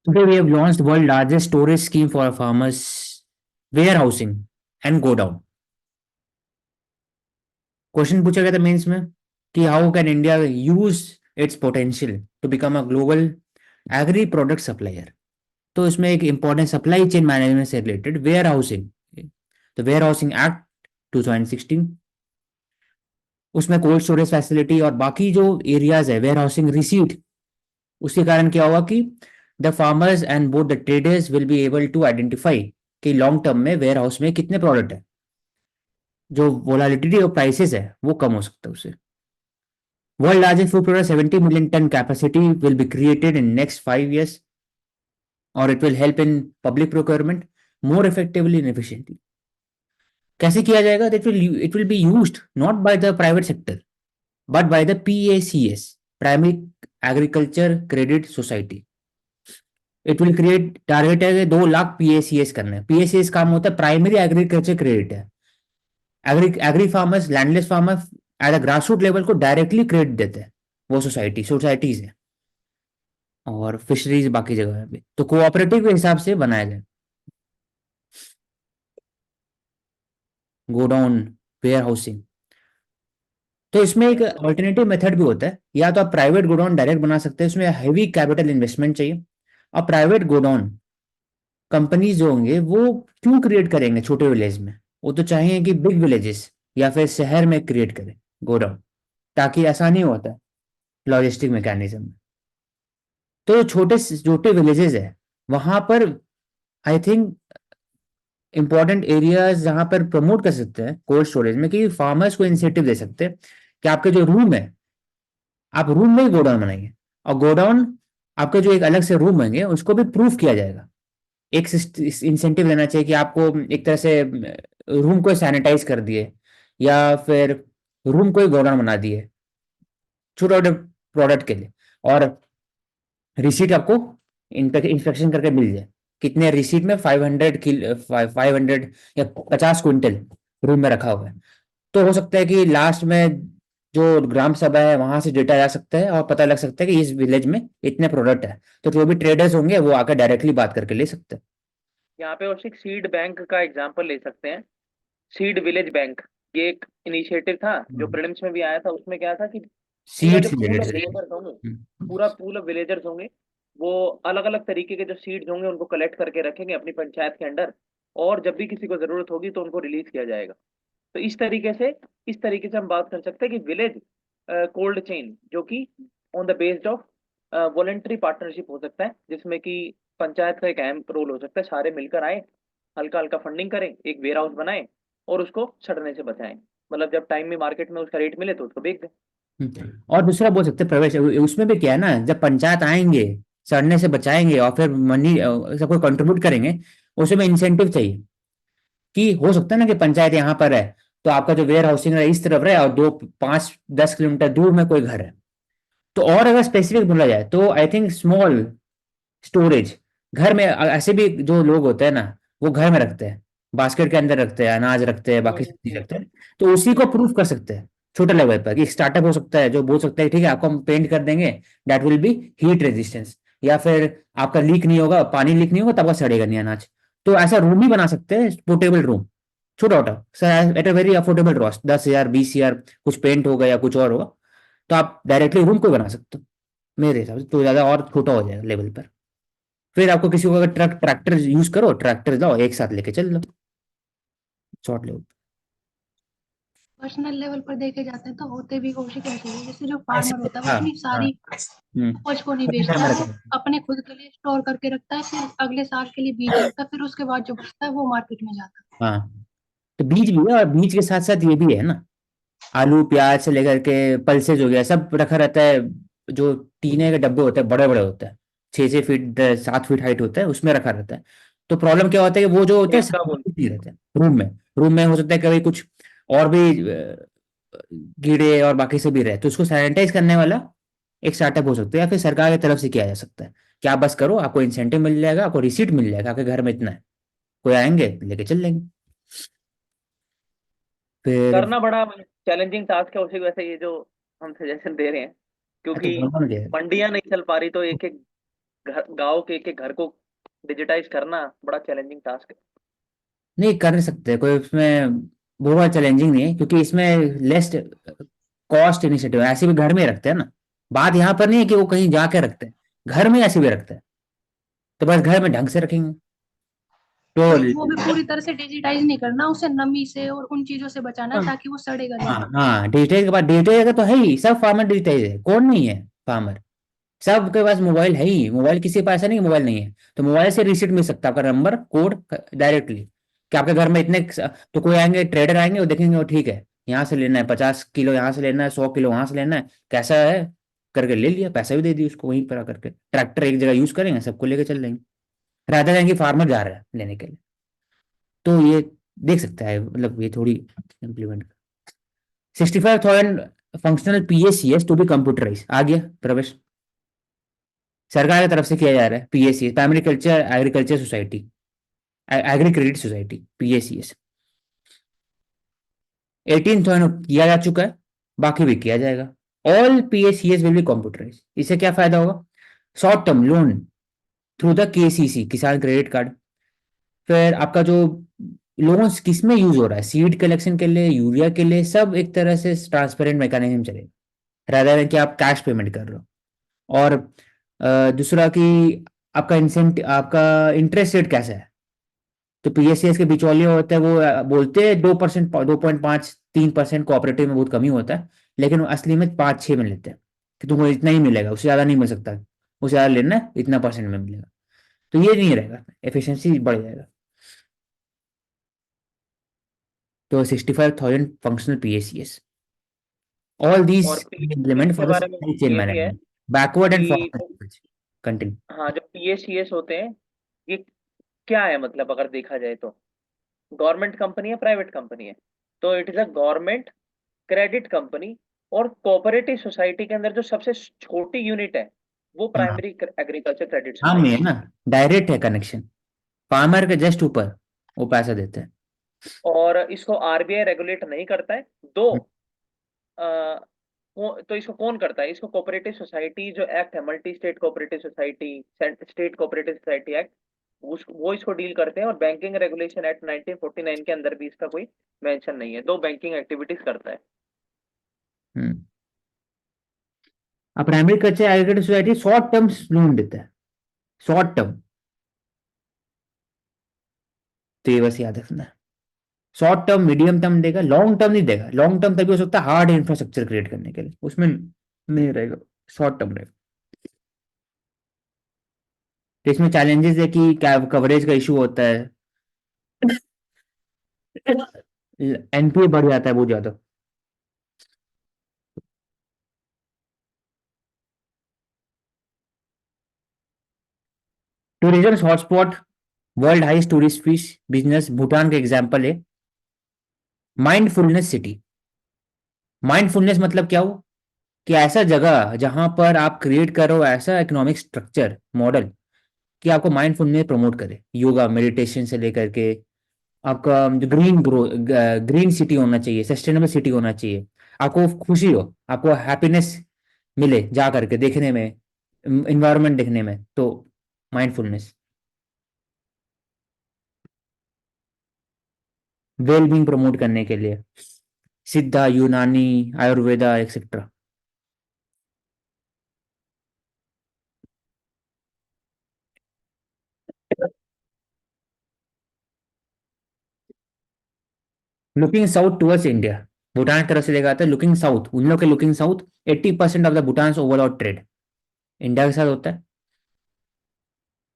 Today we have launched world largest storage scheme for farmers warehousing and go down. Question पूछा गया था mains में कि how can India use its potential to become a global agri product supplier. तो इसमें एक important supply chain management से related warehousing, तो वेयर हाउसिंग एक्ट 2016, उसमें कोल्ड स्टोरेज फैसिलिटी और बाकी जो एरियाज है वेयर हाउसिंग रिसीट, उसके कारण क्या हुआ कि the farmers and both the traders will be able to identify कि लॉन्ग टर्म में वेयर हाउस में कितने प्रोडक्ट है, जो वोलालिटी और प्राइसेस है वो कम हो सकता है उससे। World largest food product 70 million tonne capacity will be created in next 5 years, और it will help in public procurement more effectively and efficiently. कैसे किया जाएगा? It will be used not by the private sector but by the PACS, primary agriculture credit society. It will create, target है 2 lakh PACS करने। PACS काम होता है primary agriculture credit है। Agri farmers, landless farmer at a grass root level को directly credit देते हैं, वो सोसाइटीज है और फिशरीज बाकी जगह पे, तो कोऑपरेटिव के हिसाब से बनाया जाए। गोडाउन वेयर हाउसिंग, तो इसमें एक ऑल्टरनेटिव मेथड भी होता है, या तो आप प्राइवेट गोडाउन डायरेक्ट बना सकते हैं, उसमें हैवी कैपिटल इन्वेस्टमेंट चाहिए। और प्राइवेट गोडाउन कंपनीज जो होंगे वो क्यों क्रिएट करेंगे छोटे विलेज में? वो तो चाहिए कि बिग विलेजेस या फिर शहर में क्रिएट करें गोडाउन, ताकि आसानी होता है लॉजिस्टिक मैकेनिज्म में। तो छोटे छोटे विलेजेस है वहां पर, आई थिंक इंपॉर्टेंट एरियाज जहां पर प्रमोट कर सकते हैं कोल्ड स्टोरेज में, कि फार्मर्स को इंसेंटिव दे सकते हैं कि आपके जो रूम है, आप रूम में ही गोडाउन बनाइए, और गोडाउन आपके जो एक अलग से रूम होंगे उसको भी प्रूफ किया जाएगा। एक इंसेंटिव देना चाहिए कि आपको एक तरह से रूम को सैनिटाइज कर दिए, या फिर रूम को ही गोडाउन बना दिए छोटे छोटे प्रोडक्ट के लिए, और रिसीट आपको इंस्पेक्शन करके मिल जाए कितने रिसीट में 500 या 50 क्विंटल रूम में रखा हुआ है। तो हो सकता है कि लास्ट में जो ग्राम सभा है वहां से डेटा जा सकता है और पता लग सकता है कि इस विलेज में इतने प्रोडक्ट है, तो जो भी ट्रेडर्स होंगे वो आकर डायरेक्टली बात करके ले सकते हैं। यहाँ पे और सीड बैंक का एग्जांपल ले सकते हैं। सीड विलेज बैंक, ये एक इनिशिएटिव था जो प्रीलिम्स में भी आया था। उसमें क्या था कि पूरा जो सीड्स पूल रिलेटेड ऑफ से। विलेजर्स होंगे, पूरा पूल ऑफ विलेजर्स होंगे, वो अलग अलग तरीके के जो सीड्स होंगे उनको कलेक्ट करके रखेंगे अपनी पंचायत के अंडर, और जब भी किसी को जरूरत होगी तो उनको रिलीज किया जाएगा। तो इस तरीके से हम बात कर सकते हैं कि विलेज कोल्ड चेन, जो कि on the based of voluntary partnership हो सकता है, जिसमें कि पंचायत का एक अहम रोल हो सकता है। सारे मिलकर आए, हल्का हल्का फंडिंग करें, एक वेयर हाउस बनाएं और उसको सड़ने से बचाएं। मतलब जब टाइम में मार्केट में उसका रेट मिले तो उसको बेच दें। और दूसरा बोल सकते हैं प्रवेश, उसमें भी क्या है ना, जब पंचायत आएंगे सड़ने से बचाएंगे और फिर मनी सबको कंट्रीब्यूट करेंगे, उसमें इंसेंटिव चाहिए कि हो सकता है ना कि पंचायत यहाँ पर है तो आपका जो वेयर हाउसिंग है इस तरफ है और 2 5 10 किलोमीटर दूर में कोई घर है। तो और अगर स्पेसिफिक बोला जाए तो आई थिंक स्मॉल स्टोरेज, घर में ऐसे भी जो लोग होते हैं ना वो घर में रखते हैं, बास्केट के अंदर रखते हैं, अनाज रखते हैं, बाकी सब्जी रखते हैं, तो उसी को प्रूफ कर सकते हैं छोटे लेवल पर कि स्टार्टअप हो सकता है जो बोल सकता है ठीक है आपको हम पेंट कर देंगे, that will be heat resistance, या फिर आपका लीक नहीं होगा, पानी लीक नहीं होगा, तब सड़ेगा नहीं अनाज। तो ऐसा रूम ही बना सकते हैं, पोर्टेबल रूम, छोटा छोटा at a very affordable cost, 10,000 20,000, कुछ पेंट होगा या कुछ और होगा, तो आप डायरेक्टली रूम को बना सकते हो। मेरे हिसाब से तो ज्यादा और छोटा हो जाएगा लेवल पर। फिर आपको किसी को अगर ट्रैक्टर यूज करो, ट्रैक्टर लाओ एक साथ लेके चल लो शॉर्ट लेवल। पर्सनल लेवल पर देखे जाते हैं तो होते भी कोशिश ऐसी है, जैसे जो ऐसे फार्मर होता है वो हाँ अपनी हाँ। सारी उपज को नहीं खुद घर बेचता में है, वो रखो। अपने खुद के लिए स्टोर करके रखता है, फिर अगले साल के लिए बीज रखता है, फिर उसके बाद जो बचता है वो मार्केट में जाता है। हाँ, तो बीज भी है और बीज के साथ साथ ये भी है ना, आलू प्याज से लेकर के पल्सेज हो गया सब रखा रहता है। जो टीने के डब्बे होते हैं बड़े बड़े होते हैं, 6 6 फीट 7 फीट हाइट होता है, उसमें रखा रहता है। तो प्रॉब्लम क्या होता है कि वो जो होते हैं एक्स्ट्रा बोल। नहीं रहते हैं रूम में हो सकता है कभी कुछ और भी कीड़े और बाकी से भी रहे, तो उसको सैनिटाइज करने वाला एक स्टार्टअप हो सकता है, या फिर सरकार की तरफ से किया जा सकता है कि आप बस करो, आपको इंसेंटिव मिल जाएगा, आपको रिसीट मिल जाएगा आपके घर में इतना है, कोई आएंगे लेके चल लेंगे। फिर करना बड़ा चैलेंजिंग टास्क है उसी की वजह से ये जो हम सजेशन दे रहे हैं, तो क्योंकि दोनों ने दिया है। मंडियां नहीं चल पा रही, तो एक एक गांव के एक एक घर को डिजिटाइज करना बड़ा चैलेंजिंग टास्क है। नहीं कर नहीं सकते, कोई उसमें बहुत चैलेंजिंग नहीं है, क्योंकि इसमें लेस कॉस्ट इनिशिएटिव है, ऐसे भी घर में रखते हैं ना। बात यहाँ पर नहीं है कि वो कहीं जाके रखते हैं, घर में ऐसे भी रखते हैं, तो बस घर में ढंग से रखेंगे तो। वो भी पूरी तरह से डिजिटाइज नहीं करना, उसे नमी से और उन चीजों से बचाना है ताकि वो सड़ेगा हाँ नहीं। हाँ, डिजिटाइज के बाद डिजिटाइज का तो है ही, सब फार्मर डिजिटाइज है, कौन नहीं है फार्मर। सबके पास मोबाइल है ही, मोबाइल किसी के पास ऐसा नहीं कि मोबाइल नहीं है, तो मोबाइल से रिसीट मिल सकता है आपका नंबर कोड डायरेक्टली, कि आपके घर में इतने, तो कोई आएंगे ट्रेडर आएंगे वो देखेंगे, वो ठीक है यहाँ से लेना है 50 किलो, यहाँ से लेना है 100 किलो, वहां से लेना है, कैसा है करके ले लिया, पैसा भी दे दिया उसको वहीं पर आकर के, ट्रैक्टर एक जगह यूज करेंगे सबको लेके चल देंगे, राधा जाएंगे फार्मर जा रहा है लेने के लिए। तो ये देख सकता है, मतलब ये थोड़ी implement. 65,000 functional PACS to be computerize आ गया प्रवेश, सरकार की तरफ से किया जा रहा है। PACS primary culture agriculture society, agri credit society, PACS 18,000 किया जा चुका है, बाकी भी किया जाएगा। All PACS will be computerise. इससे क्या फायदा होगा? Short term loan through the KCC, Kisan credit card. फिर आपका जो लोन्स किस में यूज हो रहा है, सीड कलेक्शन के लिए, यूरिया के लिए, सब एक तरह से ट्रांसपेरेंट मैकेनिज्म चलेगा, rather than कि आप कैश पेमेंट कर रहे हो। और दूसरा कि आपका इंसेंटिव, आपका इंटरेस्ट रेट कैसा है, तो पीएससीएस के बिचौलिए होते हैं वो बोलते हैं 2%, 2.5-3% कोऑपरेटिव में बहुत कमी होता है, लेकिन वो असली में 5-6 में लेते हैं, कि तुमको इतना ही मिलेगा, उससे ज्यादा नहीं मिल सकता, उससे ज्यादा लेना है इतना परसेंट में मिलेगा। तो ये नहीं रहेगा, एफिशिएंसी बढ़ जाएगा। तो 65,000 फंक्शनल पीएससीएस, ऑल दीज और पीएसीएस इम्प्लीमेंट के फॉर द बारे में सप्लाई चेन ये भी है मैनेजमेंट, बैकवर्ड एंड कि फॉरवर्ड। कंटिन्यू। हाँ, जो पीएसीएस होते हैं ये क्या है, मतलब अगर देखा जाए तो गवर्नमेंट कंपनी है, प्राइवेट कंपनी है, तो it is a government credit company. और कोऑपरेटिव सोसाइटी के अंदर जो सबसे छोटी यूनिट है वो हाँ प्राइमरी एग्रीकल्चर क्रेडिट हाँ, में है सोसाइटी है। ना, डायरेक्ट है कनेक्शन, फार्मर के जस्ट ऊपर वो पैसा देते हैं। और इसको आरबीआई रेगुलेट नहीं करता है। दो तो इसको कौन करता है? इसको कोऑपरेटिव सोसाइटी जो एक्ट है, multi state cooperative society, state cooperative society act, वो इसको डील करते हैं। और बैंकिंग रेगुलेशन एक्ट 1949 के अंदर भी इसका कोई मेंशन नहीं है। दो बैंकिंग एक्टिविटीज करता है। हम्म। अब प्राइमरी कच्चे aggregate society short term loan देता है, शॉर्ट टर्म, तो ये बस याद रखना है। शॉर्ट टर्म मीडियम टर्म देगा, लॉन्ग टर्म नहीं देगा, लॉन्ग टर्म तभी हो सकता है हार्ड इंफ्रास्ट्रक्चर क्रिएट करने के लिए, उसमें नहीं रहेगा, शॉर्ट टर्म रहेगा। तो इसमें चैलेंजेस है कि क्या कवरेज का इशू होता है, एनपीए बढ़ जाता है बहुत ज्यादा। Tourism hotspot, world highest tourist fees business, Bhutan का एग्जांपल है। माइंडफुलनेस सिटी, माइंडफुलनेस मतलब क्या हो, कि ऐसा जगह जहां पर आप क्रिएट करो ऐसा इकोनॉमिक स्ट्रक्चर मॉडल कि आपको माइंडफुलनेस प्रमोट करे, योगा मेडिटेशन से लेकर के आपका जो ग्रीन सिटी होना चाहिए, सस्टेनेबल सिटी होना चाहिए, आपको खुशी हो, आपको हैप्पीनेस मिले जा करके देखने में, इन्वायरमेंट देखने में, तो माइंडफुलनेस, वेल बींग प्रमोट करने के लिए, सिद्धा, यूनानी, Ayurveda etcetera. Looking south towards India, Bhutan की तरफ से देखा था लुकिंग साउथ, उन लोग के looking south 80% of the Bhutan overall trade India के साथ होता है।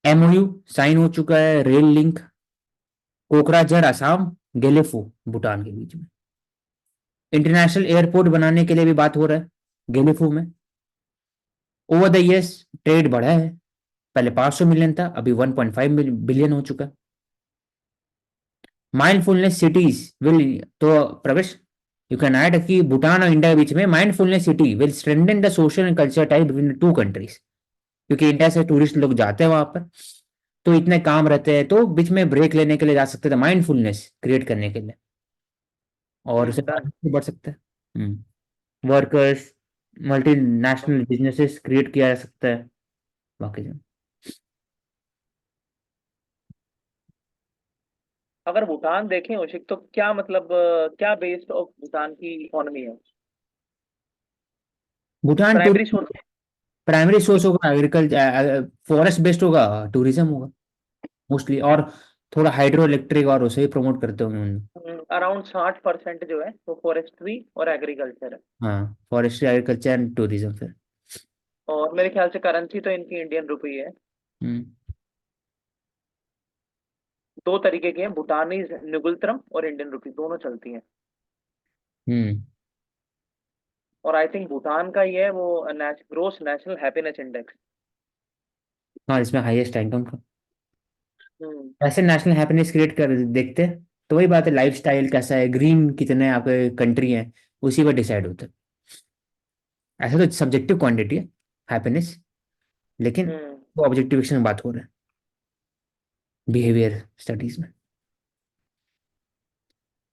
एमओयू साइन हो चुका है, रेल लिंक कोकराझार असम, गेलेफू भूटान के बीच में। इंटरनेशनल एयरपोर्ट बनाने के लिए भी बात हो रहा है गेलेफू में। ओवर द ईयर्स ट्रेड बढ़ा है, पहले 500 मिलियन था, अभी 1.5 बिलियन हो चुका है। माइंडफुलनेस सिटीज विल, तो प्रवेश यू कैन ऐड कि भूटान और इंडिया के बीच में mindfulness city will strengthen the social and culture type between the two countries, क्योंकि इंडिया से टूरिस्ट लोग जाते हैं वहां पर, तो इतने काम रहते हैं, तो बीच में ब्रेक लेने के लिए जा सकते थे माइंडफुलनेस क्रिएट करने के लिए, और उससे डन। बढ़ सकता है। वर्कर्स, मल्टीनेशनल बिजनेसेस क्रिएट किया जा सकता है, बाकी जो अगर भूटान देखें औशिक, तो क्या मतलब क्या बेस्ड ऑफ भूटान की इकोनॉमी है? Bhutan primary source. Primary source होगा एग्रीकल्चर, फॉरेस्ट बेस्ड होगा, टूरिज्म होगा मोस्टली, और थोड़ा हाइड्रो इलेक्ट्रिक और उसे ही प्रमोट करते होंगे अराउंड 60% जो है वो फॉरेस्ट्री और एग्रीकल्चर है। हाँ, फॉरेस्ट्री, एग्रीकल्चर एंड टूरिज्म फिर। और मेरे ख्याल से करेंसी तो इनकी इंडियन रुपी है। हम्म। दो तरीके के हैं, भूटानीज नुगुल्त्रम और इंडियन रुपी, दोनों चलती हैं। हम्म। और आई थिंक भूटान का ही है वो ग्रोस नेशनल हैप्पीनेस इंडेक्स। हाँ, इसमें हाईएस्ट रैंक है उनका। हम्म। ऐसे नेशनल हैप्पीनेस क्रिएट कर देखते हैं, तो वही बात है, लाइफस्टाइल कैसा है, ग्रीन कितने आपके कंट्री हैं, उसी पर डिसाइड होता है। ऐसा तो सब्जेक्टिव क्वांटिटी है हैप्पीनेस, लेकिन हम्म। वो ऑब्जेक्टिवेशन में बात हो रहा है बिहेवियर स्टडीज में।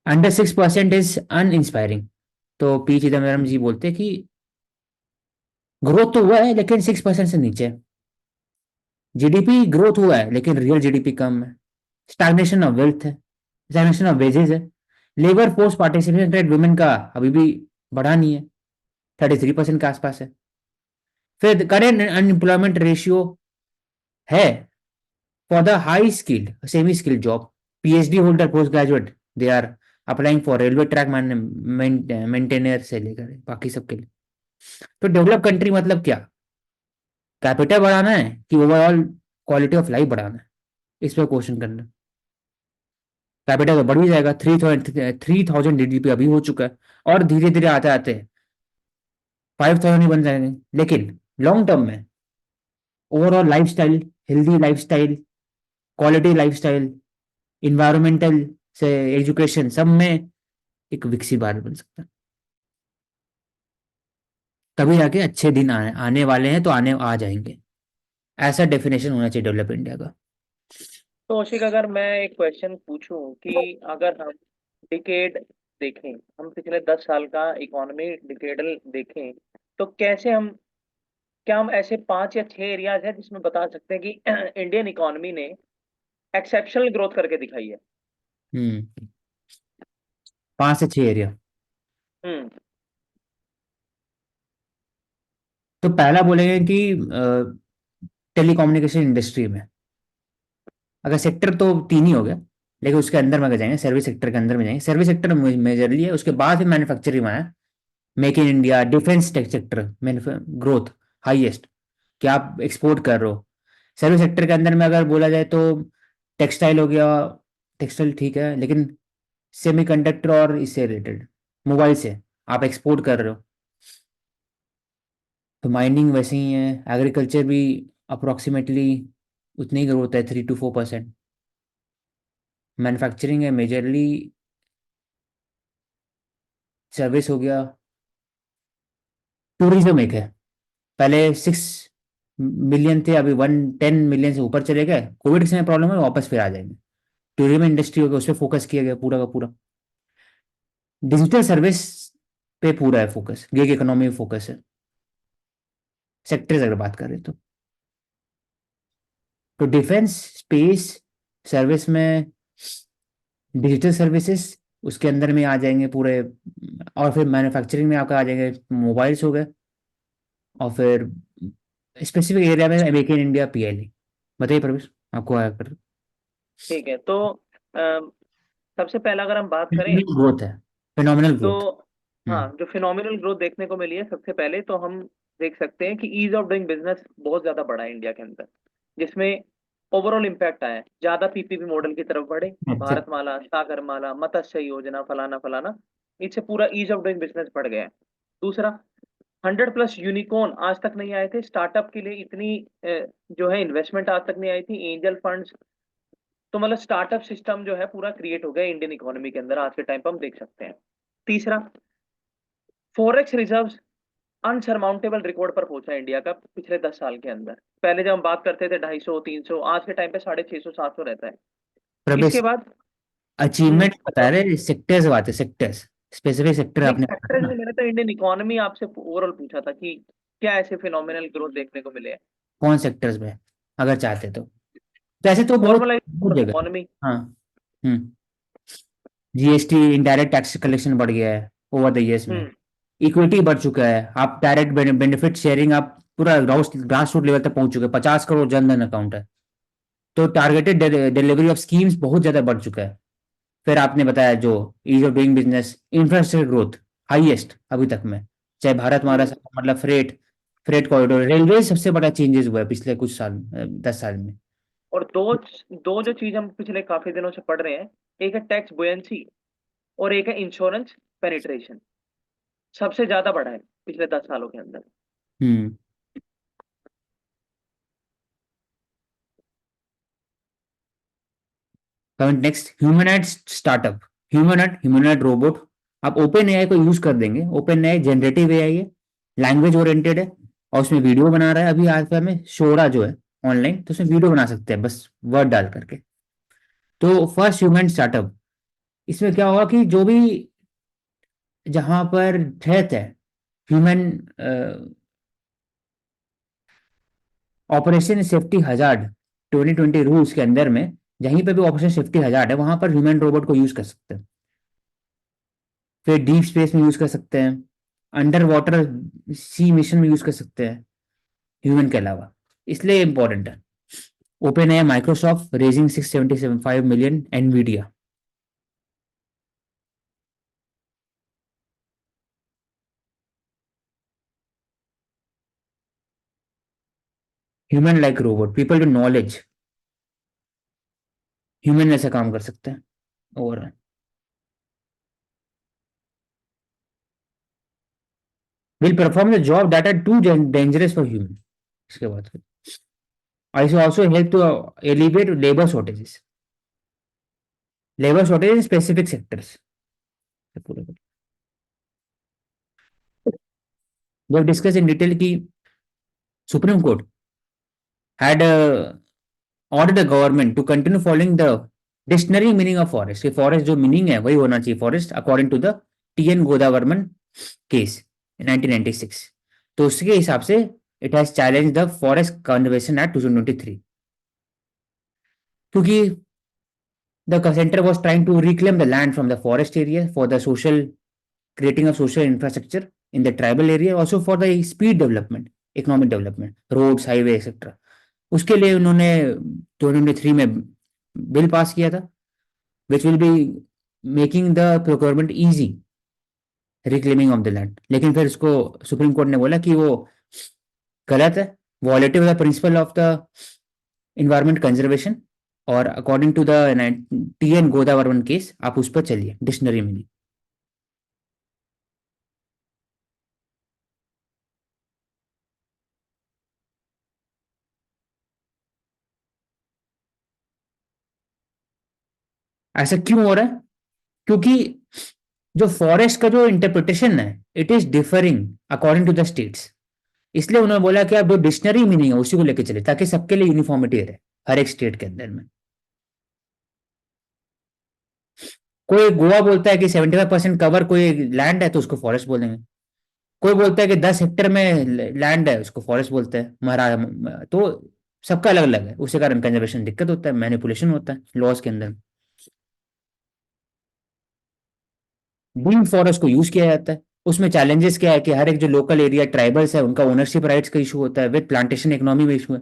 Under 6% is uninspiring. तो पी चिदम्बरम जी बोलते हैं कि ग्रोथ तो हुआ है लेकिन 6% से नीचे है। जीडीपी ग्रोथ हुआ है लेकिन रियल जीडीपी कम है। स्टैग्नेशन ऑफ वेल्थ है, स्टैग्नेशन ऑफ वेजेस है। Labour force participation rate women का अभी भी बढ़ा नहीं है, 33% के आसपास है। फिर करेंट अनएम्प्लॉयमेंट रेशियो है for the high skilled semi skilled job, PhD holder, post graduate, they are applying for railway track maintainer से लेकर बाकी सबके लिए। तो डेवलप कंट्री मतलब क्या, कैपिटल बढ़ाना है कि ओवरऑल क्वालिटी ऑफ लाइफ बढ़ाना है, इस पर क्वेश्चन करना। कैपिटल तो बढ़ ही जाएगा, 3000 जीडीपी अभी हो चुका है, और धीरे धीरे आते आते 5000 ही बन जाएंगे। लेकिन लॉन्ग टर्म में overall lifestyle, healthy lifestyle, quality lifestyle, environmental से एजुकेशन, सब में एक विकसित भारत बन सकता है। तभी जाके अच्छे दिन आने वाले हैं, तो आने आ जाएंगे। ऐसा डेफिनेशन होना चाहिए डेवलप इंडिया का। तो औशिक, अगर मैं एक क्वेश्चन पूछूं कि अगर हम डिकेड देखें, हम पिछले 10 साल का इकोनॉमी डिकेडल देखें, तो कैसे हम, क्या हम ऐसे 5 या 6 एरियाज हैं जिसमें बता सकते हैं कि इंडियन इकोनॉमी ने एक्सेप्शनल ग्रोथ करके दिखाई है? 5 से 6 एरिया। हम्म। तो पहला बोलेंगे कि टेलीकम्युनिकेशन इंडस्ट्री में, अगर सेक्टर तो 3 ही हो गया, लेकिन उसके अंदर में अगर जाएंगे, सर्विस सेक्टर के अंदर में जाएंगे, सर्विस सेक्टर मेजरली है, उसके बाद फिर मैन्युफैक्चरिंग में आया, make in India, defence tech sector, growth highest, कि आप एक्सपोर्ट कर रहे हो। सर्विस सेक्टर के अंदर में अगर बोला जाए तो टेक्सटाइल हो गया, टेक्सटाइल ठीक है, लेकिन सेमीकंडक्टर और इससे रिलेटेड, मोबाइल से आप एक्सपोर्ट कर रहे हो। तो माइनिंग वैसे ही है, एग्रीकल्चर भी अप्रोक्सीमेटली उतनी ही ग्रोथ है, 3 to 4%। मैन्युफैक्चरिंग है मेजरली, सर्विस हो गया, टूरिज्म एक है। पहले 6 मिलियन थे, अभी 110 मिलियन से ऊपर चले गए, कोविड के समय प्रॉब्लम है, वापस फिर आ जाएंगे। टूरिज्म इंडस्ट्री हो गया, उस पर फोकस किया गया पूरा का पूरा। डिजिटल सर्विस पे पूरा है फोकस, गिग इकोनॉमी में फोकस है, सेक्टर्स अगर बात करें तो डिफेंस, स्पेस, सर्विस में डिजिटल सर्विसेज, उसके अंदर में आ जाएंगे पूरे। और फिर मैन्युफैक्चरिंग में आपका आ जाएंगे मोबाइल्स हो गए, और फिर स्पेसिफिक एरिया में मेक इन इंडिया, पीएलई। बताइए प्रवेश, आपको आया कर। ठीक है, तो सबसे पहला अगर हम बात करें, ग्रोथ है, फिनोमिनल तो ग्रोथ। हाँ, हम्म। जो फिनोमिनल ग्रोथ देखने को मिली है, सबसे पहले तो हम देख सकते हैं कि ईज ऑफ डूइंग बिजनेस बहुत ज्यादा बढ़ा है इंडिया के अंदर, जिसमें ओवरऑल इम्पैक्ट आया है, ज्यादा पीपीपी मॉडल की तरफ बढ़े, भारतमाला, सागरमाला, मत्स्य योजना, फलाना फलाना, इससे पूरा ईज ऑफ डूइंग बिजनेस बढ़ गया है। दूसरा, 100+ यूनिकॉर्न आज तक नहीं आए थे स्टार्टअप के लिए, इतनी जो है इन्वेस्टमेंट आज तक नहीं आई थी, एंजल फंड्स। तो मतलब स्टार्टअप सिस्टम जो है पूरा क्रिएट हो गया इंडियन इकोनॉमी के अंदर, आज के टाइम पर हम देख सकते हैं। तीसरा, फॉरेक्स रिजर्व्स अनसरमाउंटेबल रिकॉर्ड पर पहुंचा इंडिया का पिछले 10 साल के अंदर। पहले जब हम बात करते थे 250, 300, आज के टाइम पे 650, 700 रहता है। प्रवेश, इसके बाद अचीवमेंट बता बताओ। रहे, सेक्टर्स बात है, सेक्टर्स, स्पेसिफिक सेक्टर नहीं, आपने सेक्टर बताया ना। नहीं, मैंने तो इंडियन इकोनॉमी आपसे ओवरऑल पूछा था कि क्या ऐसे फिनोमिनल ग्रोथ देखने को मिले हैं। कौन सेक्टर्स में, अगर चाहते तो ऐसे तो बहुत बहुत नॉर्मलाइज जगह है। इकोनॉमी। हाँ। हम्म। जीएसटी इनडायरेक्ट टैक्स कलेक्शन बढ़ गया है ओवर द इयर्स में, हम्म। इक्विटी बढ़ चुका है, आप डायरेक्ट बेनिफिट शेयरिंग आप पूरा ग्रास रूट लेवल तक पहुंच चुके हैं, 50 करोड़ जनधन अकाउंट है। तो टारगेटेड डिलीवरी ऑफ स्कीम्स बहुत ज्यादा बढ़ चुका है। फिर आपने बताया जो ease of doing business, infrastructure growth highest अभी तक में, चाहे भारत हमारा हम्म। मतलब फ्रेट फ्रेट कॉरिडोर, रेलवे सबसे बड़ा चेंजेस हुआ है पिछले कुछ साल 10 साल में। और दो दो जो चीज हम पिछले काफी दिनों से पढ़ रहे हैं, एक है टैक्स बुयंसी और एक है इंश्योरेंस पेनिट्रेशन, सबसे ज्यादा बढ़ा है पिछले 10 सालों के अंदर। Hmm. Coming next, humanoid startup, humanoid robot. आप ओपन एआई को यूज कर देंगे, ओपन एआई जनरेटिव एआई है, लैंग्वेज ओरिएंटेड है, और उसमें वीडियो बना रहा है। अभी आज में शोरा जो है ऑनलाइन, तो उसमें वीडियो बना सकते हैं बस वर्ड डाल करके। तो फर्स्ट ह्यूमन स्टार्टअप, इसमें क्या होगा कि जो भी जहां पर डेथ है, human operation safety hazard 2020 rules के अंदर में, जहीं पे भी ऑपरेशन सेफ्टी हजार्ड है वहां पर ह्यूमन रोबोट को यूज कर सकते हैं। फिर डीप स्पेस में यूज कर सकते हैं, अंडर वाटर सी मिशन में यूज कर सकते हैं ह्यूमन के अलावा, इसलिए इंपॉर्टेंट है। ओपन है Microsoft raising 675 million, Nvidia. Human like robot, people to knowledge, human ऐसा काम कर सकते हैं। और will perform the job that are too dangerous for human. इसके बाद AI also help to elevate labour shortage in specific sectors. जब discuss in detail की supreme court had ordered the government to continue following the dictionary meaning of forest, forest जो meaning है वही होना चाहिए forest, according to the TN Godavarman case 1996। तो उसके हिसाब से it has challenge the forest conservation act 2023, क्योंकि the centre was trying to reclaim the land from the forest area for the social creating of social infrastructure in the tribal area, also for the speed development, economic development, roads, highway, etc. उसके लिए उन्होंने 2003 में bill pass किया था, which will be making the procurement easy, reclaiming of the land. लेकिन फिर उसको supreme court ने बोला कि वो गलत है, violative the principle of the environment conservation, और according to the TN Godavarman case आप उस पर चलिए डिक्शनरी में नहीं। ऐसा क्यों हो रहा है? क्योंकि जो फॉरेस्ट का जो इंटरप्रिटेशन है it is differing according to the states, इसलिए उन्होंने बोला कि आप जो डिक्शनरी मीनिंग है उसी को लेकर चले, ताकि सबके लिए यूनिफॉर्मिटी रहे हर एक स्टेट के अंदर में। कोई गोवा बोलता है कि 75% कवर कोई लैंड है तो उसको फॉरेस्ट बोलेंगे, कोई बोलता है कि 10 हेक्टर में लैंड है उसको फॉरेस्ट बोलते हैं महाराज। तो सबका अलग अलग है, उसी कारण कंजर्वेशन दिक्कत होता है, मैनिपुलेशन होता है लॉज के अंदर। डीम्ड फॉरेस्ट को यूज किया जाता है, उसमें चैलेंजेस क्या है कि हर एक जो लोकल एरिया ट्राइबल्स है उनका ओनरशिप राइट्स का इशू होता है, विद प्लांटेशन इकोनॉमी में इशू है,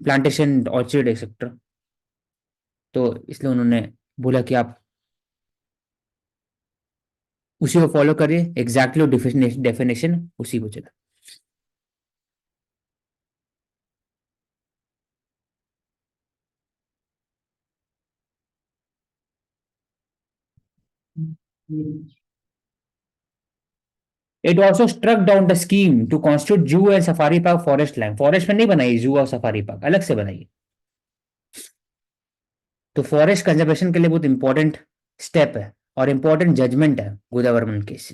प्लांटेशन ऑर्चर्ड एक्सेट्रा। तो इसलिए उन्होंने बोला कि आप उसी को फॉलो करिए, एग्जैक्टली डेफिनेशन उसी को चला। It also struck down the scheme to constitute zoo and safari park forest land, forest में नहीं बनाई जू और सफारी पार्क अलग से बनाई। तो फॉरेस्ट कंजर्वेशन के लिए बहुत इंपॉर्टेंट स्टेप है और इंपॉर्टेंट जजमेंट है गोदावरमन case.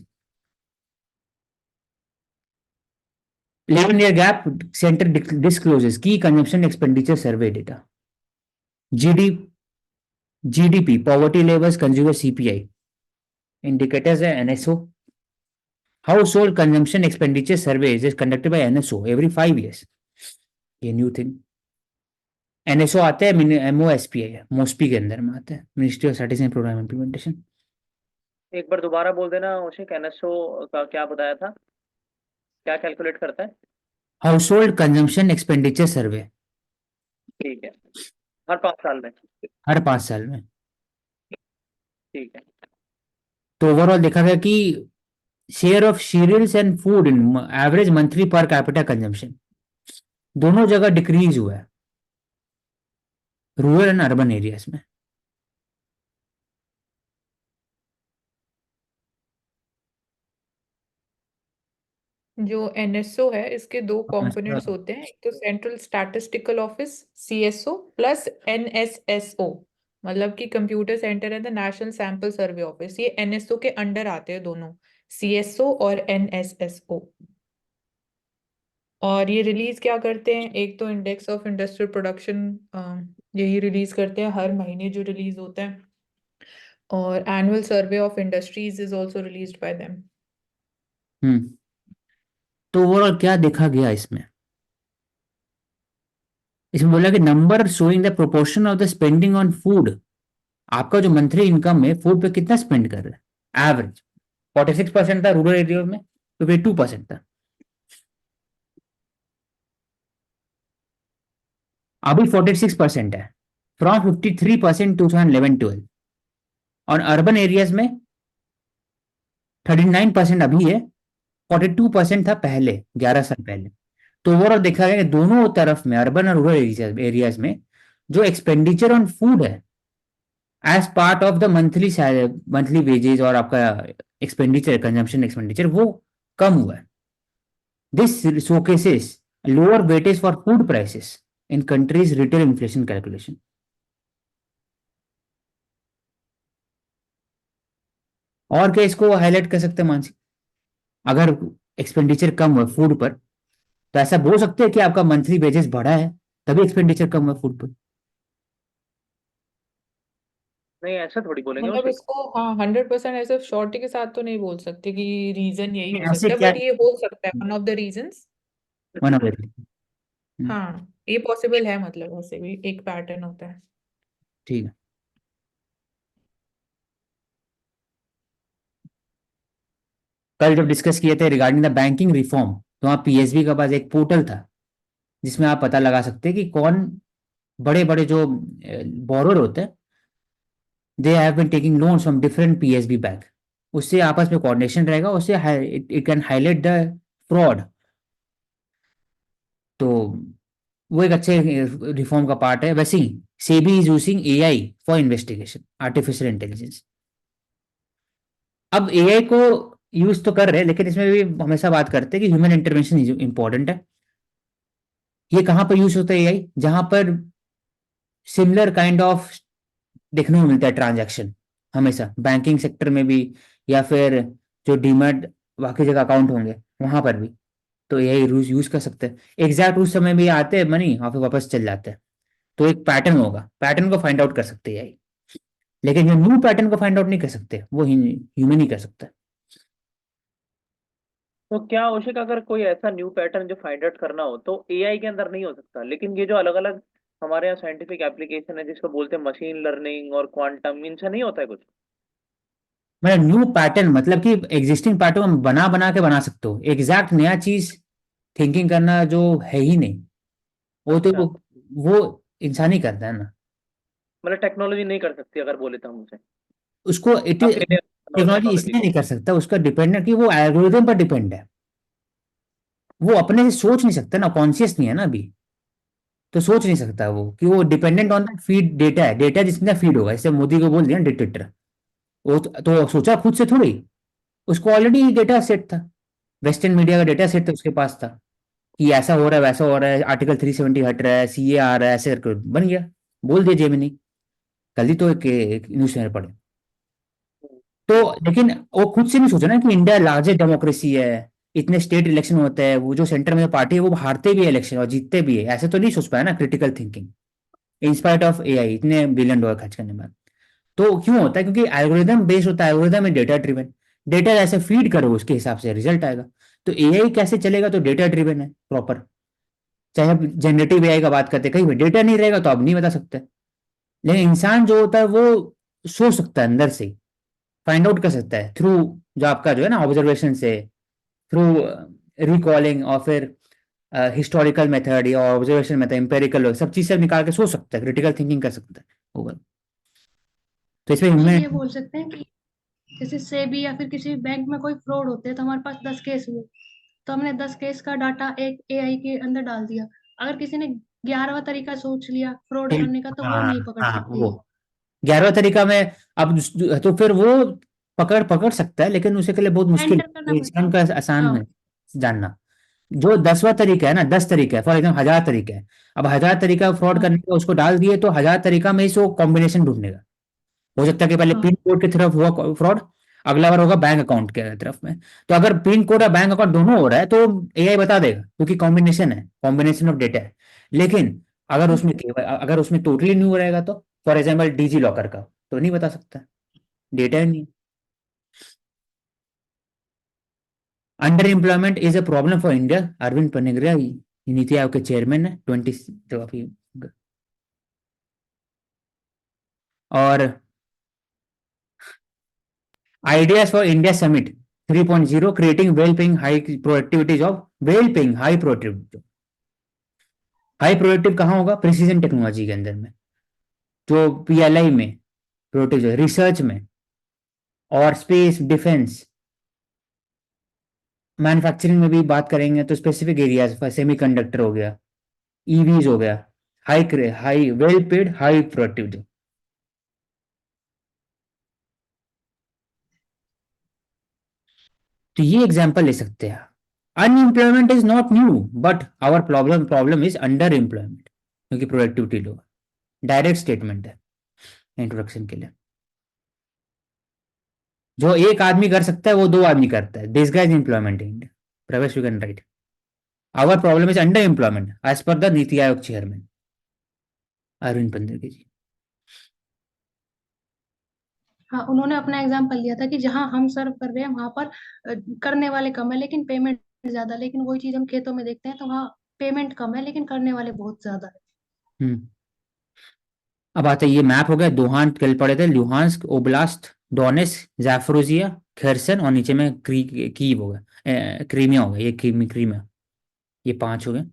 11 year gap, center discloses key consumption expenditure survey data, GD, GDP, poverty levels, consumer CPI, indicators है NSO, household consumption expenditure surveys is conducted by NSO every 5 years, ये new thing. NSO आते हैं MOSPI है, MoSPI के अंदर में आते हैं, ministry of statistics and programme implementation. एक बार दोबारा बोल देना उसे, एनएसओ का क्या बताया था, क्या कैलकुलेट करता है? हाउस होल्ड कंजम्पशन एक्सपेंडिचर सर्वे, ठीक है, हर 5 साल में। हर 5 साल में। ठीक है। तो ओवरऑल देखा गया कि share of cereals and food in average monthly per capita consumption दोनों जगह डिक्रीज हुआ है, रूरल एंड अर्बन एरियाज में। जो एनएसओ है इसके दो अच्छा, कंपोनेंट्स होते हैं, एक तो central statistical office CSO plus NSSO, मतलब कि कंप्यूटर सेंटर है the national sample survey office, ये एनएसओ के अंडर आते हैं दोनों, सीएसओ और एनएसएसओ। और ये रिलीज क्या करते हैं, एक तो इंडेक्स ऑफ इंडस्ट्रियल प्रोडक्शन, यही रिलीज करते हैं हर महीने जो रिलीज होता है, और annual survey of industries is also released by them. Hmm. तो ओवरऑल क्या देखा गया इसमें? इसमें बोला कि number showing the proportion of the spending on food, आपका जो मंथली इनकम है फूड पे कितना स्पेंड कर रहा है एवरेज। 46% था रूरल एरिया में, 52% था। अभी 46% है, फ्रॉम 53% 2011-12। और अर्बन एरियाज में 39% अभी है, 42% था पहले, 11 साल पहले। तो ओवरऑल देखा गया कि दोनों तरफ में, अर्बन और रूरल एरियाज में, जो एक्सपेंडिचर ऑन फूड है as part of the monthly wages और आपका एक्सपेंडिचर, कंजम्पशन एक्सपेंडिचर, वो कम हुआ है। This showcases lower weightage for food prices in countries retail inflation calculation. और क्या इसको हाईलाइट कर सकते हैं मानसी? अगर एक्सपेंडिचर कम हुआ फूड पर, तो ऐसा बोल सकते हैं कि आपका मंथली वेजेस बढ़ा है, तभी एक्सपेंडिचर कम हुआ फूड पर। नहीं, ऐसा थोड़ी बोलेंगे मतलब उसे। इसको हाँ 100% ऐसे शॉर्टी के साथ तो नहीं बोल सकते कि रीजन यही हो ऐसे सकता है, क्या? बट ये हो सकता है one of the reasons. One of the. हाँ ये पॉसिबल है, मतलब ऐसे भी एक पैटर्न होता है। ठीक है। कल जब डिस्कस किए थे रिगार्डिंग द बैंकिंग रिफॉर्म, तो वहाँ पीएसबी के पास एक पोर्टल था जिसमें आप पता लगा सकते हैं कि कौन बड़े बड़े जो बोरोर होते हैं, they have been taking loans from different PSB bank. उससे आपस में कोऑर्डिनेशन रहेगा, उससे it can highlight the fraud. तो वो एक अच्छे रिफॉर्म का पार्ट है। वैसे ही SEBI is using AI for investigation, artificial intelligence. अब एआई को यूज तो कर रहे हैं, लेकिन इसमें भी हमेशा बात करते हैं कि ह्यूमन इंटरवेंशन इंपॉर्टेंट है। ये कहाँ पर यूज होता है एआई? जहां पर सिमिलर काइंड ऑफ देखने को मिलता है ट्रांजैक्शन, हमेशा बैंकिंग सेक्टर में भी, या फिर जो डीमैट बाकी जगह अकाउंट होंगे वहां पर भी, तो एआई यूज यूज कर सकते हैं। एग्जैक्ट उस समय भी आते हैं मनी और फिर वापस चल जाते हैं। तो एक पैटर्न होगा, पैटर्न को फाइंड आउट कर सकते हैं एआई, लेकिन जो न्यू पैटर्न को फाइंड आउट नहीं कर सकते, वो ह्यूमन ही कर सकता है। तो क्या औशिक, अगर कोई ऐसा न्यू पैटर्न जो फाइंड आउट करना हो तो एआई के अंदर नहीं हो सकता, लेकिन ये जो अलग अलग हमारे यहाँ साइंटिफिक एप्लीकेशन है जिसको बोलते हैं मशीन लर्निंग और क्वांटम, इनसे नहीं होता है कुछ? मतलब न्यू पैटर्न मतलब कि एग्जिस्टिंग पैटर्न हम बना बना के बना सकते हो, एग्जैक्ट नया चीज थिंकिंग करना जो है ही नहीं, वो तो अच्छा, वो इंसान ही करता है ना। मतलब टेक्नोलॉजी नहीं कर सकती अगर बोले तो हम उसे उसको इट अकेले बनाओ टेक्नोलॉजी टेक्नोलॉजी इसलिए को। नहीं कर सकता, उसका डिपेंडेंट कि वो एल्गोरिदम पर डिपेंड है। वो अपने से सोच नहीं सकता ना, कॉन्शियस नहीं है ना अभी, तो सोच नहीं सकता वो कि वो dependent on the feed data है, डेटा जिसमें फीड होगा। जैसे मोदी को बोल दिया डिक्टेटर, वो तो सोचा खुद से थोड़ी, उसको ऑलरेडी डेटा सेट था, वेस्टर्न मीडिया का डेटा सेट था उसके पास था, कि ऐसा हो रहा है वैसा हो रहा है, आर्टिकल 370 हट रहा है, सीए आ रहा है, ऐसे करके बन गया। बोल दिया जेमिनी, कल ही तो एक न्यूज चैनल पढ़े। तो लेकिन वो खुद से नहीं सोचा ना कि इंडिया लार्जेस्ट डेमोक्रेसी है, इतने स्टेट इलेक्शन होते हैं, वो जो सेंटर में पार्टी है वो हारते भी है इलेक्शन और जीतते भी है, ऐसे तो नहीं सोच पाया ना critical thinking, in spite of AI इतने बिलियन डॉलर खर्च करने में। तो क्यों होता है? क्योंकि एल्गोरिदम बेस्ड होता है, एल्गोरिदम है डेटा ड्रिवन। डेटा जैसे फीड करो उसके हिसाब से रिजल्ट आएगा। तो एआई कैसे चलेगा? तो डेटा ड्रिवन है प्रॉपर। चाहे आप जनरेटिव एआई का बात करते हैं, कहीं भी डेटा नहीं रहेगा तो आप नहीं बता सकते। लेकिन इंसान जो होता है वो सोच सकता है अंदर से, फाइंड आउट कर सकता है थ्रू जो आपका जो है ना ऑब्जर्वेशन से, थ्रू रिकॉलिंग, और फिर हिस्टोरिकल मेथड या ऑब्जर्वेशन मेथड, एम्पेरिकल, सब चीज से निकाल के सोच सकता है, क्रिटिकल थिंकिंग कर सकता है गूगल। तो इसमें जी ये ह्यूमन, बोल सकते हैं कि जैसे सेबी या फिर किसी बैंक में कोई फ्रॉड होते हैं तो हमारे पास 10 केस हुए, तो हमने 10 केस का डाटा एक एआई के अंदर डाल दिया। अगर किसी ने 11वां तरीका सोच लिया फ्रॉड करने का तो वो हाँ नहीं पकड़ हाँ सकते। वो 11वां तरीका में, अब तो फिर वो पकड़ पकड़ सकता है, लेकिन उसे के लिए बहुत मुश्किल एंटर करना है, पड़ेगा। इंसान का आसान हाँ है जानना। जो 10वां तरीका है ना, 10 तरीका है, फॉर एग्जाम्पल 1000 तरीका है, अब 1000 तरीका फ्रॉड हाँ करने का उसको डाल दिए तो 1000 तरीका में ही से वो कॉम्बिनेशन ढूंढेगा। हो सकता है कि पहले हाँ पिन कोड की तरफ हुआ फ्रॉड, अगला बार होगा बैंक अकाउंट के तरफ में। तो अगर पिन कोड और बैंक अकाउंट दोनों हो रहा है तो एआई बता देगा, क्योंकि कॉम्बिनेशन है, कॉम्बिनेशन ऑफ डेटा है। लेकिन अगर उसमें टोटली न्यू रहेगा तो, फॉर एग्जाम्पल डिजी लॉकर का, तो नहीं बता सकता, डेटा ही नहीं। Under employment is a problem for India, Arvind Panagariya NITI Aayog के चेयरमैन है 20, तो अभी। और ideas for India summit 3.0, creating well paying high productivity job, well paying high productivity. High productive कहाँ होगा? प्रिसीजन टेक्नोलॉजी के अंदर में, जो पीएलआई में प्रोडक्टिव, रिसर्च में, और स्पेस डिफेंस, मैन्युफैक्चरिंग में भी बात करेंगे तो स्पेसिफिक एरियाज, सेमी कंडक्टर हो गया, ईवीज हो गया, high high well paid high productive. तो ये एग्जांपल ले सकते हैं। Unemployment is not new, but our problem is under employment, क्योंकि प्रोडक्टिविटी लो। डायरेक्ट स्टेटमेंट है इंट्रोडक्शन के लिए। जो एक आदमी कर सकता है वो दो आदमी करता है, disguised employment in India. Pravesh you can write, our problem is under employment as per the NITI Aayog chairman Arvind पंडित जी। हाँ उन्होंने अपना एग्जाम्पल लिया था कि जहाँ हम सर्व कर रहे हैं वहां पर करने वाले कम है लेकिन पेमेंट ज्यादा, लेकिन वही चीज हम खेतों में देखते हैं तो वहाँ पेमेंट कम है लेकिन करने वाले बहुत ज्यादा है। हम्म। अब आते ये मैप हो गया, दोहान कल पड़े थे, लुहांस्क, ओब्लास्ट, डोनेस्क, जाफरोजिया, खेरसन, और नीचे में कीव हो गया, क्रीमिया हो गया, ये क्रीमिया, ये 5 हो गए।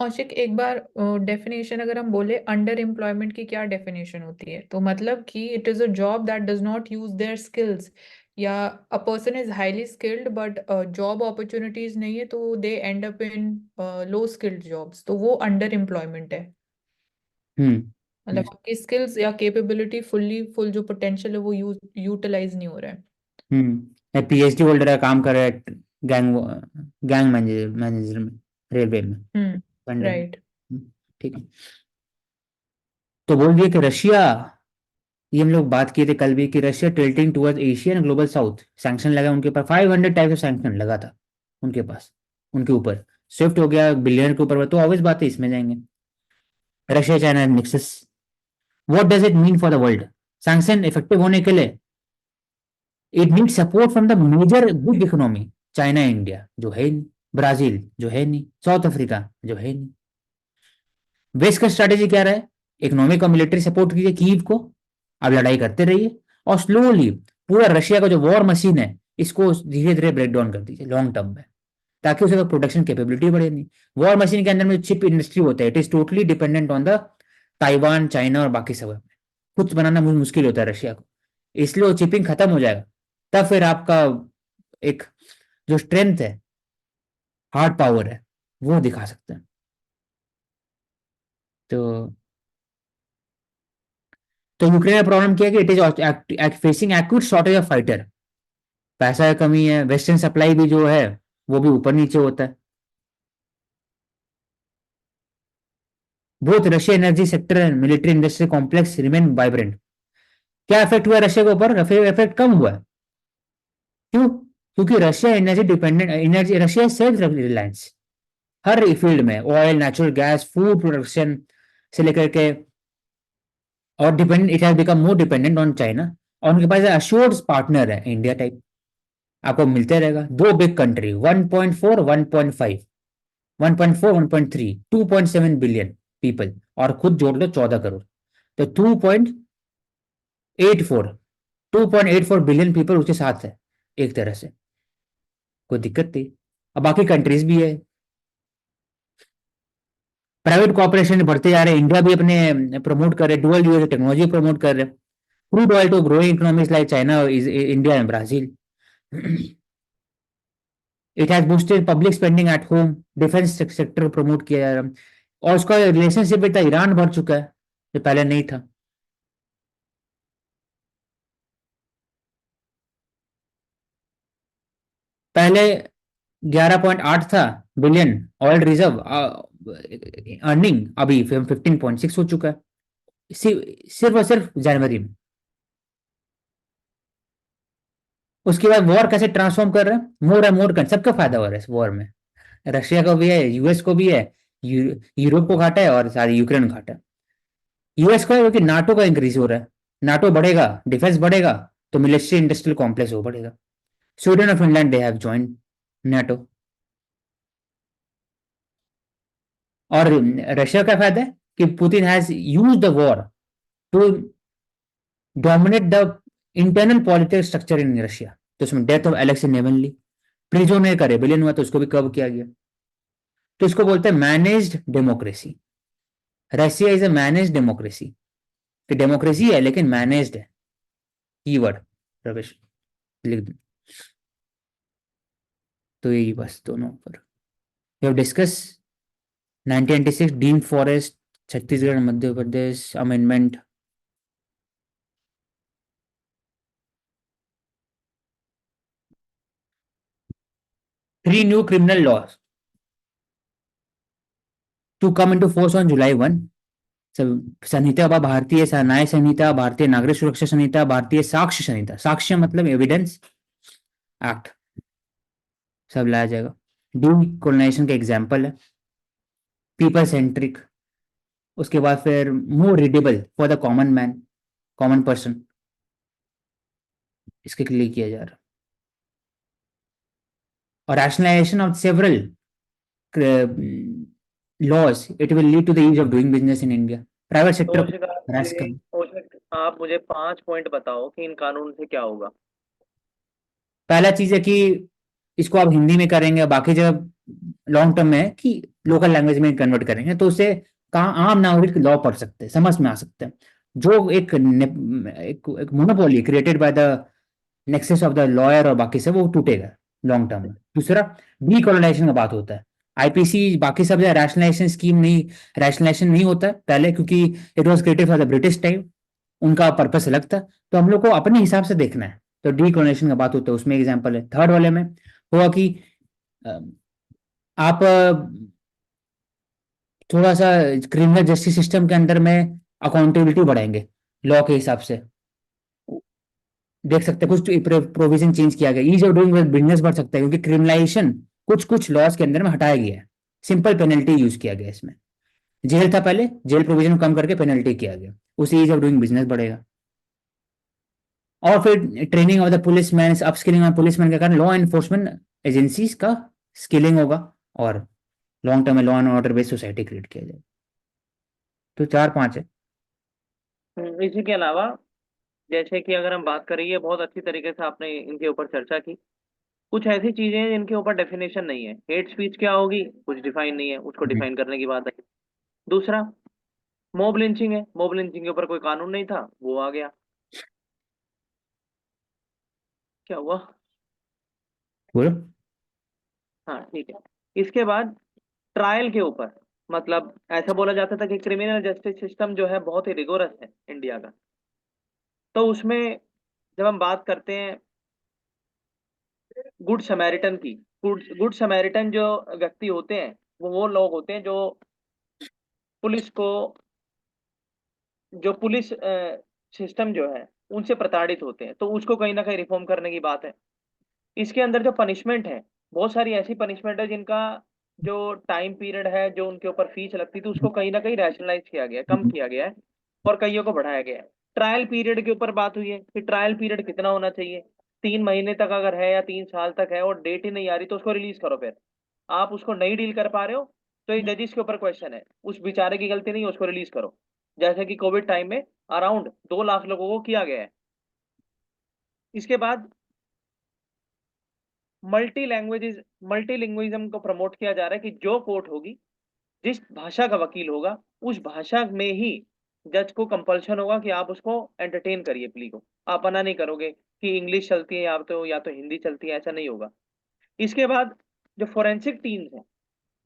औशिक एक बार डेफिनेशन अगर हम बोले अंडर एम्प्लॉयमेंट की क्या डेफिनेशन होती है, तो मतलब कि it is a job that does not use their skills, या a person is highly skilled but job opportunities नहीं है तो they end up in low skilled jobs, तो वो अंडर एम्प्लॉयमेंट है। मतलब yes, आपकी स्किल्स या कैपेबिलिटी फुल जो पोटेंशियल है वो यूटिलाइज नहीं हो रहा है। पीएचडी होल्डर है, काम कर रहा है गैंग गैंग मैनेजर मैनेजर में, रेलवे में, पंडित। राइट। ठीक है। तो बोल दिया कि रशिया, ये हम लोग बात किए थे कल भी, कि Russia tilting towards Asia and global south, sanction लगा उनके ऊपर, 500 टाइप ऑफ सैंक्शन लगा था उनके पास, उनके ऊपर स्विफ्ट हो गया बिलियन के ऊपर, तो ऑब्वियस बात है इसमें जाएंगे। Russia China nexus, what does it mean for the world? Sanction effective होने के लिए it need support from the major big economy, China India जो है नहीं, ब्राजील जो है नहीं, साउथ अफ्रीका जो है नहीं। वेस्ट का स्ट्रैटेजी क्या रहा है? इकोनॉमिक और मिलिट्री सपोर्ट कीजिए कीव को, अब लड़ाई करते रहिए, और स्लोली पूरा रशिया का जो वॉर मशीन है इसको धीरे धीरे ब्रेक डाउन कर दीजिए लॉन्ग टर्म में, ताकि उसका प्रोडक्शन कैपेबिलिटी बढ़े नहीं। वॉर मशीन के अंदर में चिप इंडस्ट्री होता है, it is totally dependent on the Taiwan, China और बाकी सब। खुद बनाना मुश्किल होता है रशिया को, इसलिए वो चिपिंग खत्म हो जाएगा, तब फिर आपका एक जो स्ट्रेंथ है, हार्ड पावर है, वो दिखा सकते हैं। तो यूक्रेन का प्रॉब्लम क्या है कि it is facing acute shortage of fighter, पैसा की कमी है, वेस्टर्न सप्लाई भी जो है वो भी ऊपर नीचे होता है। Both Russia energy sector and military industry complex remain vibrant. क्या इफेक्ट हुआ है रशिया के ऊपर? इफेक्ट कम हुआ है। क्यों? क्योंकि Russia energy dependent, energy Russia self reliance हर फील्ड में, oil, natural gas, food production से लेकर के, और dependent, it has become more dependent on China, और उनके पास अश्योर्ड पार्टनर है इंडिया टाइप, आपको मिलते रहेगा। दो बिग कंट्री, 1.4 1.5, 1.4 1.3, 2.7 बिलियन पीपल, और खुद जोड़ लो 14 करोड़, तो 2.84 2.84 बिलियन पीपल उसके साथ है एक तरह से, कोई दिक्कत नहीं। अब बाकी कंट्रीज भी है, प्राइवेट कॉर्पोरेशन बढ़ते जा रहे हैं, इंडिया भी अपने प्रमोट कर रहे, डुअल यूएस टेक्नोलॉजी प्रमोट कर रहे, crude oil to growing economies like China, India and Brazil. It has boosted public spending at home, defence sector promote किया जा रहा है, और उसका रिलेशनशिप इतना ईरान बढ़ चुका है जो पहले नहीं था। पहले 11.8 था बिलियन ऑयल रिजर्व अर्निंग, अभी 15.6 हो चुका है, सिर्फ और सिर्फ जनवरी में। उसके बाद वॉर कैसे ट्रांसफॉर्म कर रहे हैं, मोर एंड मोर कर, सबका फायदा हो रहा है इस वॉर में, रशिया को भी है, यूएस को भी है, यूरोप को घाटा है और सारी यूक्रेन को घाटा है। यूएस का है क्योंकि नाटो का इंक्रीज हो रहा है, नाटो बढ़ेगा, डिफेंस बढ़ेगा, तो मिलिट्री इंडस्ट्रियल कॉम्प्लेक्स हो बढ़ेगा। स्वीडन और Finland they have join NATO. और रशिया का फायदा है कि Putin has use the war to dominate the internal political structure in Russia. तो उसमें death of Alexei Navalny, prisoner का रेबेलियन हुआ तो उसको भी कवर किया गया। तो इसको बोलते हैं managed democracy. Russia is a managed democracy, कि डेमोक्रेसी है लेकिन मैनेज्ड है, कीवर्ड रविश लिख दो। तो यही बस दोनों पर वी हैव डिस्कस 1996 डीन forest, Chhattisgarh Madhya Pradesh amendment. Three new criminal laws to come into force on July 1. संहिता, भारतीय न्याय संहिता, भारतीय नागरिक सुरक्षा संहिता, भारतीय साक्ष्य संहिता, साक्ष्य मतलब एविडेंस एक्ट, सब लाया जाएगा। डीकोलोनाइजेशन का एग्जाम्पल है, पीपल सेंट्रिक। उसके बाद फिर more readable for the common man, common person, इसके लिए किया जा रहा। और rationalisation of several laws, it will lead to the ease of doing business in India, private sector को harass करना। आप मुझे 5 पॉइंट बताओ कि इन कानून से क्या होगा। पहला चीज है कि इसको आप हिंदी में करेंगे, बाकी जब लॉन्ग टर्म में है कि लोकल लैंग्वेज में कन्वर्ट करेंगे तो उससे कहाँ आम नागरिक लॉ पढ़ सकते हैं, समझ में आ सकते हैं। जो एक monopoly created by the nexus of the lawyer और बाकी से, वो टूटेगा लॉन्ग टर्म में। दूसरा, डीकोलोनाइजेशन का बात होता है, आईपीसी बाकी सब रैशनलाइजेशन स्कीम नहीं, रैशनलाइजेशन नहीं होता है पहले, क्योंकि it was created for the British time, उनका पर्पस अलग था। तो हम लोग को अपने हिसाब से देखना है, तो डीकोलोनाइजेशन का बात होता है, उसमें एग्जाम्पल है। थर्ड वाले में हुआ कि आप थोड़ा सा क्रिमिनल जस्टिस सिस्टम के अंदर में अकाउंटेबिलिटी बढ़ाएंगे लॉ के हिसाब से, देख सकते हैं कुछ प्रोविजन चेंज किया गया, ईज ऑफ डूइंग बिजनेस बढ़ सकता है, क्योंकि क्रिमिनलाइजेशन कुछ कुछ लॉज के अंदर में हटाया गया है, सिंपल पेनल्टी यूज किया गया इसमें। जेल था पहले, जेल प्रोविजन कम करके पेनल्टी किया गया, उसे ईज ऑफ डूइंग बिजनेस बढ़ेगा। और फिर training of the policeman, upskilling of policeman के कारण लॉ एनफोर्समेंट एजेंसीज का स्किलिंग होगा, और लॉन्ग टर्म में law and order based society create किया जाए। तो 4-5 है। इसी के अलावा जैसे कि अगर हम बात करें, ये बहुत अच्छी तरीके से आपने इनके ऊपर चर्चा की। कुछ ऐसी चीजें हैं जिनके ऊपर डेफिनेशन नहीं है। हेट स्पीच क्या होगी, कुछ डिफाइन नहीं है, उसको डिफाइन करने की बात है। दूसरा, मॉब लिंचिंग है, मॉब लिंचिंग के ऊपर कोई कानून नहीं था, वो आ गया। क्या हुआ? बोलो। हाँ ठीक है। इसके बाद ट्रायल के ऊपर, मतलब ऐसा बोला जाता था कि क्रिमिनल जस्टिस सिस्टम जो है बहुत ही रिगोरस है इंडिया का। तो उसमें जब हम बात करते हैं गुड समैरिटन की, गुड समैरिटन जो व्यक्ति होते हैं, वो लोग होते हैं जो पुलिस को, जो पुलिस सिस्टम जो है उनसे प्रताड़ित होते हैं, तो उसको कहीं ना कहीं रिफॉर्म करने की बात है। इसके अंदर जो पनिशमेंट है, बहुत सारी ऐसी पनिशमेंट है जिनका जो टाइम पीरियड है, जो उनके ऊपर फीस लगती थी, उसको कहीं ना कहीं रैशनलाइज किया गया है, कम किया गया है, और कईयों को बढ़ाया गया है। ट्रायल पीरियड के ऊपर बात हुई है कि ट्रायल पीरियड कितना होना चाहिए, 3 महीने तक अगर है या 3 साल तक है और डेट ही नहीं आ रही, तो उसको रिलीज करो। फिर आप उसको नहीं डील कर पा रहे हो तो ये जजिस के ऊपर क्वेश्चन है, उस बेचारे की गलती नहीं है, उसको रिलीज करो। जैसे कि कोविड टाइम में अराउंड 2 लाख लोगों को किया गया है, इसके बाद मल्टीलिंग्विज्म को प्रमोट किया जा रहा है कि जो कोर्ट होगी, जिस भाषा का वकील होगा, उस भाषा में ही जज को कंपल्शन होगा कि आप उसको एंटरटेन करिए प्ली को। आप मना नहीं करोगे कि इंग्लिश चलती है या तो हिंदी चलती है, ऐसा नहीं होगा। इसके बाद जो फोरेंसिक टीम्स हैं,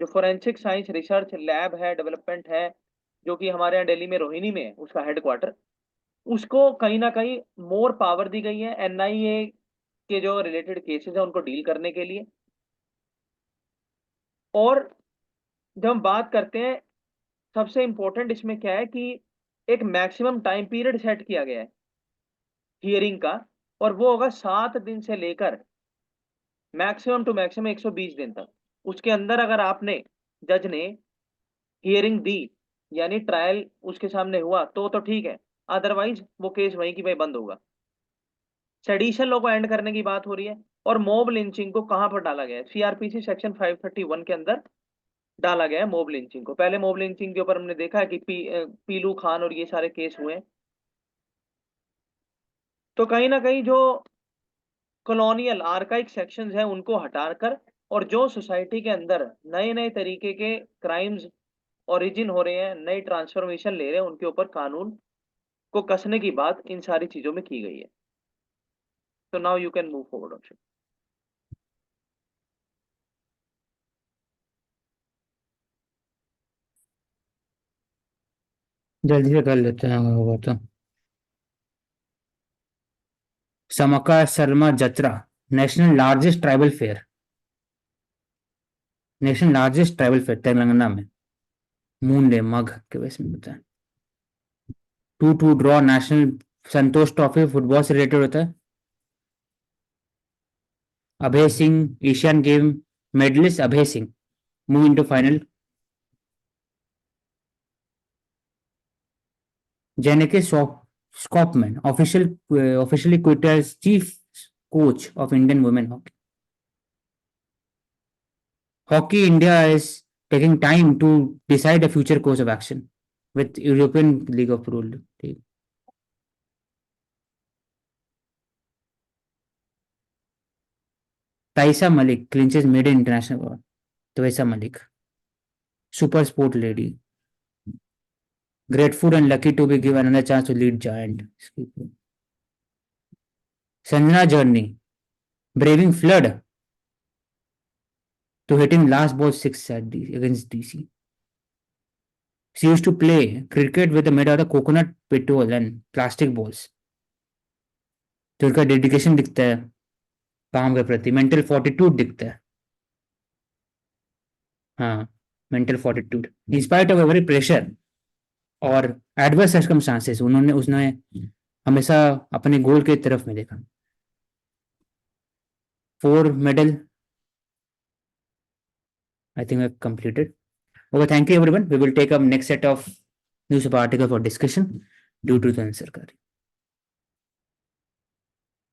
जो फोरेंसिक साइंस रिसर्च लैब है, डेवलपमेंट है, जो कि हमारे यहाँ दिल्ली में रोहिणी में है, उसका हेडक्वार्टर, उसको कहीं ना कहीं मोर पावर दी गई है एनआईए के जो रिलेटेड केसेस है उनको डील करने के लिए। और जब हम बात करते हैं, सबसे इंपॉर्टेंट इसमें क्या है कि एक मैक्सिमम टाइम पीरियड सेट किया गया है हियरिंग का, और वो होगा 7 दिन से लेकर मैक्सिमम टू मैक्सिमम 120 दिन तक। उसके अंदर अगर आपने जज ने हियरिंग दी, यानी ट्रायल उसके सामने हुआ, तो ठीक है, अदरवाइज वो केस वहीं की वहीं बंद होगा। सेडिशन लॉ को एंड करने की बात हो रही है। और मॉब लिंचिंग को कहां पर डाला गया है? सीआरपीसी सेक्शन 531 के अंदर डाला गया है मॉब लिंचिंग को। पहले मॉब लिंचिंग के ऊपर हमने देखा है कि पीलू खान और ये सारे केस हुए हैं। तो कहीं ना कहीं जो कॉलोनियल आर्काइक सेक्शंस हैं उनको हटाकर, और जो सोसाइटी के अंदर नए नए तरीके के क्राइम्स ओरिजिन हो रहे हैं, नई ट्रांसफॉर्मेशन ले रहे हैं, उनके ऊपर कानून को कसने की बात इन सारी चीजों में की गई है। तो now you can move forward. जल्दी से कर लेते हैं अगर होगा तो। Sammakka Sarakka Jatara, national largest tribal fair, Telangana में, मूनडे मग के वैसे में होता है। 2-2 draw, national Santosh trophy football से रिलेटेड होता है। Abhay Singh, Asian game medallist Abhay Singh, move into final. Janneke Schopman officially quit as chief coach of Indian women hockey. Hockey India is taking time to decide a future course of action with European League of Pro League. Taisa Malik clinches maiden international award. Taisa Malik, super sport lady, grateful and lucky to be given another chance to lead giant. Sanjana Journey, braving flood to hitting last ball 6 against DC. She used to play cricket with a made out of coconut petrol and plastic balls. तो उनका dedication दिखता है काम के प्रति, mental fortitude दिखता है। हाँ, mental fortitude inspired of every pressure और एडवर्स सर्कमस्टांसेस, उसने हमेशा अपने गोल के तरफ में देखा। 4 medal, I think I've completed. Okay, thank you everyone. We will take up next set of newspaper article for discussion due to the Sarkar.